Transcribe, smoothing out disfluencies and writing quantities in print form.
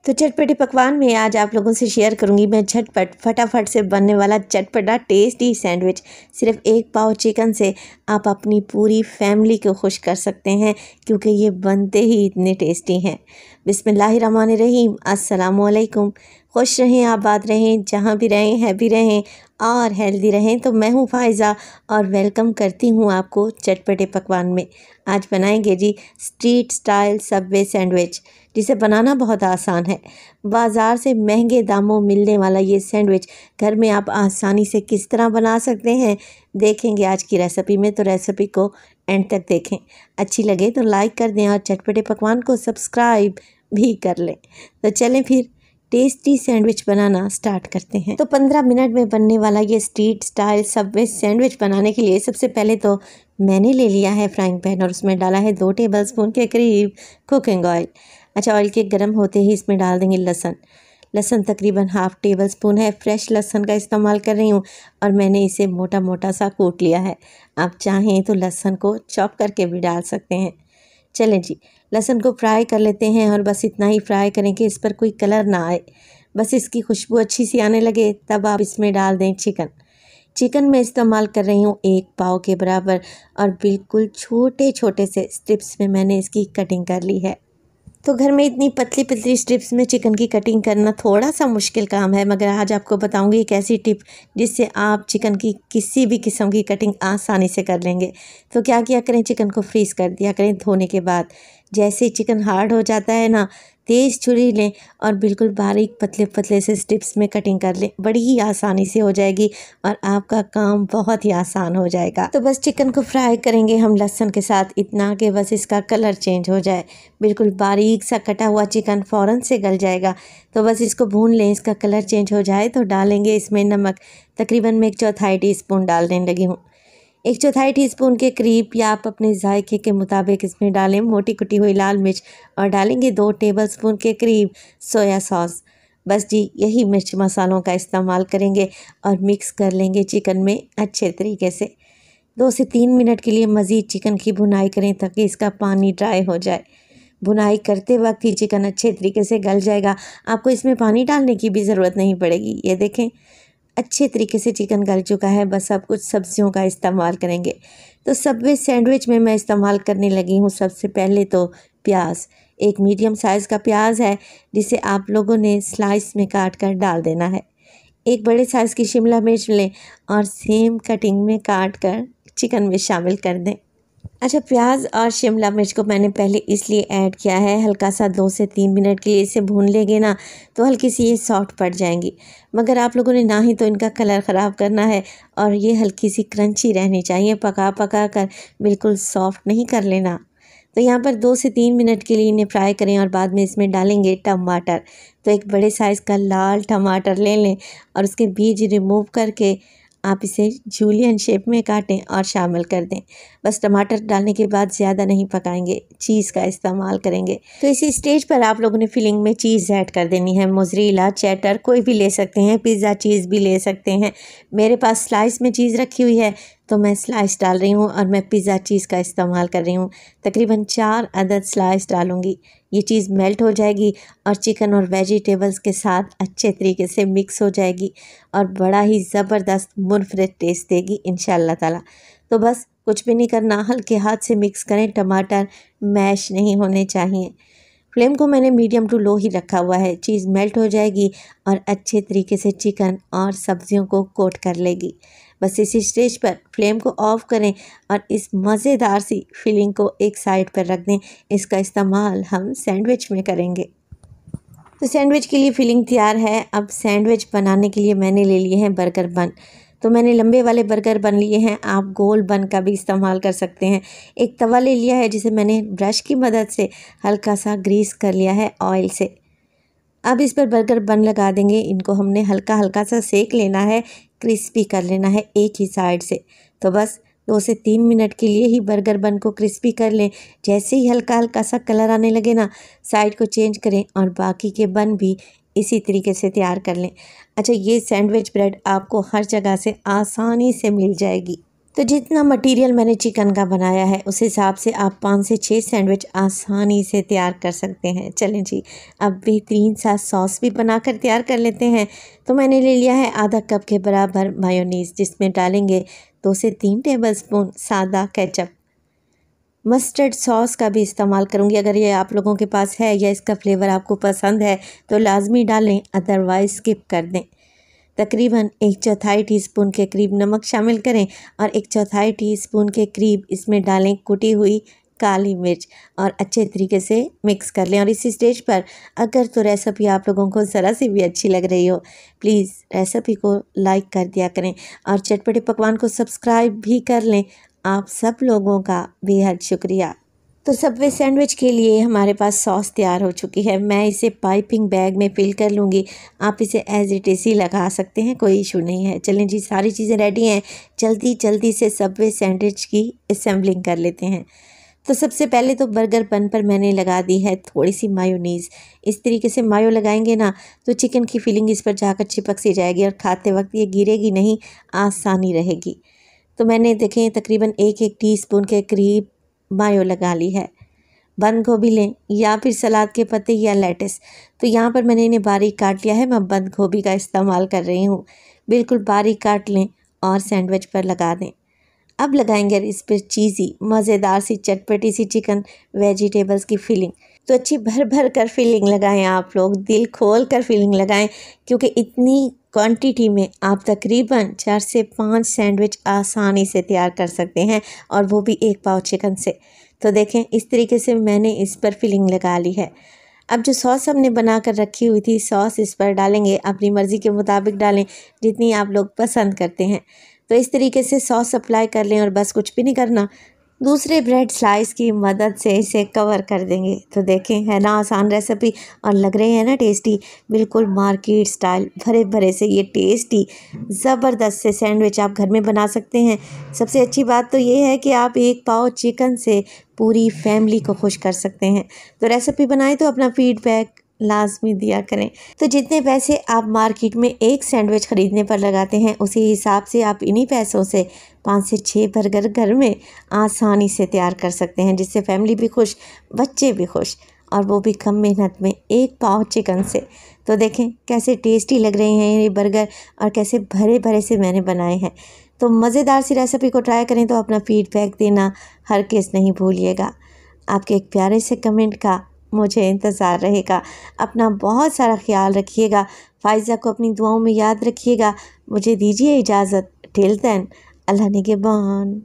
तो चटपटे पकवान में आज आप लोगों से शेयर करूंगी मैं झटपट फटाफट से बनने वाला चटपटा टेस्टी सैंडविच। सिर्फ एक पाव चिकन से आप अपनी पूरी फैमिली को खुश कर सकते हैं क्योंकि ये बनते ही इतने टेस्टी हैं। बिस्मिल्लाहिर्रहमानिर्रहीम, अस्सलामुअलैकुम। खुश रहें, आबाद रहें, जहाँ भी रहें हैप्पी रहें और हेल्दी रहें। तो मैं हूँ फ़ाइज़ा और वेलकम करती हूँ आपको चटपटे पकवान में। आज बनाएंगे जी स्ट्रीट स्टाइल सबवे सैंडविच, जिसे बनाना बहुत आसान है। बाज़ार से महंगे दामों मिलने वाला ये सैंडविच घर में आप आसानी से किस तरह बना सकते हैं देखेंगे आज की रेसिपी में। तो रेसिपी को एंड तक देखें, अच्छी लगे तो लाइक कर दें और चटपटे पकवान को सब्सक्राइब भी कर लें। तो चलें फिर टेस्टी सैंडविच बनाना स्टार्ट करते हैं। तो 15 मिनट में बनने वाला ये स्ट्रीट स्टाइल सबवे सैंडविच बनाने के लिए सबसे पहले तो मैंने ले लिया है फ्राइंग पैन और उसमें डाला है 2 टेबलस्पून के करीब कुकिंग ऑयल। अच्छा, ऑयल के गर्म होते ही इसमें डाल देंगे लहसुन तकरीबन हाफ़ टेबल स्पून है। फ्रेश लहसुन का इस्तेमाल कर रही हूँ और मैंने इसे मोटा मोटा सा कूट लिया है। आप चाहें तो लहसुन को चॉप करके भी डाल सकते हैं। चलें जी, लहसुन को फ्राई कर लेते हैं और बस इतना ही फ्राई करें कि इस पर कोई कलर ना आए, बस इसकी खुशबू अच्छी सी आने लगे तब आप इसमें डाल दें चिकन में इस्तेमाल कर रही हूँ 1 पाव के बराबर और बिल्कुल छोटे छोटे से स्ट्रिप्स में मैंने इसकी कटिंग कर ली है। तो घर में इतनी पतली पतली स्ट्रिप्स में चिकन की कटिंग करना थोड़ा सा मुश्किल काम है, मगर आज आपको बताऊंगी एक ऐसी टिप जिससे आप चिकन की किसी भी किस्म की कटिंग आसानी से कर लेंगे। तो क्या किया करें, चिकन को फ्रीज़ कर दिया करें धोने के बाद। जैसे ही चिकन हार्ड हो जाता है ना, तेज़ छुरी लें और बिल्कुल बारीक पतले पतले से स्ट्रिप्स में कटिंग कर लें। बड़ी ही आसानी से हो जाएगी और आपका काम बहुत ही आसान हो जाएगा। तो बस चिकन को फ्राई करेंगे हम लहसुन के साथ, इतना कि बस इसका कलर चेंज हो जाए। बिल्कुल बारीक सा कटा हुआ चिकन फ़ौरन से गल जाएगा। तो बस इसको भून लें, इसका कलर चेंज हो जाए तो डालेंगे इसमें नमक। तकरीबन मैं 1/4 टीस्पून डालने लगी हूँ। 1/4 टीस्पून के करीब या आप अपने जायके के मुताबिक इसमें डालें मोटी कुटी हुई लाल मिर्च और डालेंगे 2 टेबलस्पून के करीब सोया सॉस। बस जी, यही मिर्च मसालों का इस्तेमाल करेंगे और मिक्स कर लेंगे चिकन में अच्छे तरीके से। 2 से 3 मिनट के लिए मज़ीद चिकन की भुनाई करें ताकि इसका पानी ड्राई हो जाए। भुनाई करते वक्त ही चिकन अच्छे तरीके से गल जाएगा, आपको इसमें पानी डालने की भी ज़रूरत नहीं पड़ेगी। ये देखें अच्छे तरीके से चिकन गल चुका है। बस अब कुछ सब्जियों का इस्तेमाल करेंगे। तो सबवे सैंडविच में मैं इस्तेमाल करने लगी हूँ सबसे पहले तो प्याज। एक मीडियम साइज़ का प्याज है जिसे आप लोगों ने स्लाइस में काट कर डाल देना है। एक बड़े साइज़ की शिमला मिर्च लें और सेम कटिंग में काट कर चिकन में शामिल कर दें। अच्छा, प्याज और शिमला मिर्च को मैंने पहले इसलिए ऐड किया है, हल्का सा 2 से 3 मिनट के लिए इसे भून लेंगे ना तो हल्की सी ये सॉफ्ट पड़ जाएंगी। मगर आप लोगों ने ना ही तो इनका कलर ख़राब करना है और ये हल्की सी क्रंची रहनी चाहिए, पका पका कर बिल्कुल सॉफ्ट नहीं कर लेना। तो यहाँ पर 2 से 3 मिनट के लिए इन्हें फ्राई करें और बाद में इसमें डालेंगे टमाटर। तो एक बड़े साइज़ का लाल टमाटर ले लें और उसके बीज रिमूव करके आप इसे जूलियन शेप में काटें और शामिल कर दें। बस टमाटर डालने के बाद ज़्यादा नहीं पकाएंगे, चीज़ का इस्तेमाल करेंगे। तो इसी स्टेज पर आप लोगों ने फिलिंग में चीज़ ऐड कर देनी है। मोज़रेला, चेडर कोई भी ले सकते हैं, पिज़्ज़ा चीज़ भी ले सकते हैं। मेरे पास स्लाइस में चीज़ रखी हुई है तो मैं स्लाइस डाल रही हूँ और मैं पिज़्ज़ा चीज़ का इस्तेमाल कर रही हूँ। तकरीबन 4 अदद स्लाइस डालूँगी। ये चीज़ मेल्ट हो जाएगी और चिकन और वेजिटेबल्स के साथ अच्छे तरीके से मिक्स हो जाएगी और बड़ा ही ज़बरदस्त मुनफरिद टेस्ट देगी इंशाअल्लाह ताला। तो बस कुछ भी नहीं करना, हल्के हाथ से मिक्स करें, टमाटर मैश नहीं होने चाहिए। फ्लेम को मैंने मीडियम टू लो ही रखा हुआ है। चीज़ मेल्ट हो जाएगी और अच्छे तरीके से चिकन और सब्जियों को कोट कर लेगी। बस इसी स्टेज पर फ्लेम को ऑफ करें और इस मज़ेदार सी फिलिंग को एक साइड पर रख दें। इसका इस्तेमाल हम सैंडविच में करेंगे। तो सैंडविच के लिए फिलिंग तैयार है। अब सैंडविच बनाने के लिए मैंने ले लिए हैं बर्गर बन। तो मैंने लंबे वाले बर्गर बन लिए हैं, आप गोल बन का भी इस्तेमाल कर सकते हैं। एक तवा ले लिया है जिसे मैंने ब्रश की मदद से हल्का सा ग्रीस कर लिया है ऑयल से। अब इस पर बर्गर बन लगा देंगे। इनको हमने हल्का हल्का सा सेक लेना है, क्रिस्पी कर लेना है एक ही साइड से। तो बस 2 से 3 मिनट के लिए ही बर्गर बन को क्रिस्पी कर लें। जैसे ही हल्का हल्का सा कलर आने लगे ना, साइड को चेंज करें और बाकी के बन भी इसी तरीके से तैयार कर लें। अच्छा, ये सैंडविच ब्रेड आपको हर जगह से आसानी से मिल जाएगी। तो जितना मटेरियल मैंने चिकन का बनाया है उस हिसाब से आप 5 से 6 सैंडविच आसानी से तैयार कर सकते हैं। चलें जी, अब बेहतरीन सा सॉस भी बनाकर तैयार कर लेते हैं। तो मैंने ले लिया है आधा कप के बराबर मायोनीज़, जिसमें डालेंगे 2 से 3 टेबलस्पून सादा केचप। मस्टर्ड सॉस का भी इस्तेमाल करूँगी, अगर ये आप लोगों के पास है या इसका फ्लेवर आपको पसंद है तो लाजमी डालें, अदरवाइज़ स्किप कर दें। तकरीबन 1/4 टीस्पून के करीब नमक शामिल करें और 1/4 टीस्पून के करीब इसमें डालें कुटी हुई काली मिर्च और अच्छे तरीके से मिक्स कर लें। और इसी स्टेज पर अगर तो रेसिपी आप लोगों को ज़रा सी भी अच्छी लग रही हो, प्लीज़ रेसिपी को लाइक कर दिया करें और चटपटे पकवान को सब्सक्राइब भी कर लें। आप सब लोगों का बेहद शुक्रिया। तो सबवे सैंडविच के लिए हमारे पास सॉस तैयार हो चुकी है। मैं इसे पाइपिंग बैग में फिल कर लूँगी। आप इसे एज इट इज़ ही लगा सकते हैं, कोई इशू नहीं है। चलें जी, सारी चीज़ें रेडी हैं। जल्दी से सबवे सैंडविच की असेंबलिंग कर लेते हैं। तो सबसे पहले तो बर्गर बन पर मैंने लगा दी है थोड़ी सी मायोनीज़। इस तरीके से मायो लगाएंगे ना तो चिकन की फीलिंग इस पर जाकर चिपक सी जाएगी और खाते वक्त ये गिरेगी नहीं, आसानी रहेगी। तो मैंने देखें तकरीबन 1 टीस्पून के करीब मायो लगा ली है। बंद गोभी लें या फिर सलाद के पत्ते या लेटिस। तो यहाँ पर मैंने इन्हें बारीक काट लिया है, मैं बंद गोभी का इस्तेमाल कर रही हूँ। बिल्कुल बारीक काट लें और सैंडविच पर लगा दें। अब लगाएंगे इस पर चीज़ी मज़ेदार सी चटपटी सी चिकन वेजिटेबल्स की फीलिंग। तो अच्छी भर भर कर फीलिंग लगाएं, आप लोग दिल खोल कर फीलिंग लगाएं, क्योंकि इतनी क्वांटिटी में आप तकरीबन 4 से 5 सैंडविच आसानी से तैयार कर सकते हैं, और वो भी 1 पाव चिकन से। तो देखें इस तरीके से मैंने इस पर फीलिंग लगा ली है। अब जो सॉस हमने बना कर रखी हुई थी, सॉस इस पर डालेंगे, अपनी मर्ज़ी के मुताबिक डालें जितनी आप लोग पसंद करते हैं। तो इस तरीके से सॉस अप्लाई कर लें और बस कुछ भी नहीं करना, दूसरे ब्रेड स्लाइस की मदद से इसे कवर कर देंगे। तो देखें, है ना आसान रेसिपी और लग रहे हैं ना टेस्टी, बिल्कुल मार्केट स्टाइल भरे भरे से ये टेस्टी ज़बरदस्त से सैंडविच आप घर में बना सकते हैं। सबसे अच्छी बात तो ये है कि आप 1 पाव चिकन से पूरी फैमिली को खुश कर सकते हैं। तो रेसिपी बनाएं तो अपना फीडबैक लाजमी दिया करें। तो जितने पैसे आप मार्केट में एक सैंडविच ख़रीदने पर लगाते हैं, उसी हिसाब से आप इन्हीं पैसों से 5 से 6 बर्गर घर में आसानी से तैयार कर सकते हैं, जिससे फैमिली भी खुश, बच्चे भी खुश, और वो भी कम मेहनत में 1 पाव चिकन से। तो देखें कैसे टेस्टी लग रहे हैं ये बर्गर और कैसे भरे भरे से मैंने बनाए हैं। तो मज़ेदार सी रेसिपी को ट्राई करें तो अपना फीडबैक देना हरगिज़ नहीं भूलिएगा। आपके एक प्यारे से कमेंट का मुझे इंतज़ार रहेगा। अपना बहुत सारा ख्याल रखिएगा। फ़ाइज़ा को अपनी दुआओं में याद रखिएगा। मुझे दीजिए इजाज़त। टिल देन, अल्लाह निगहबान।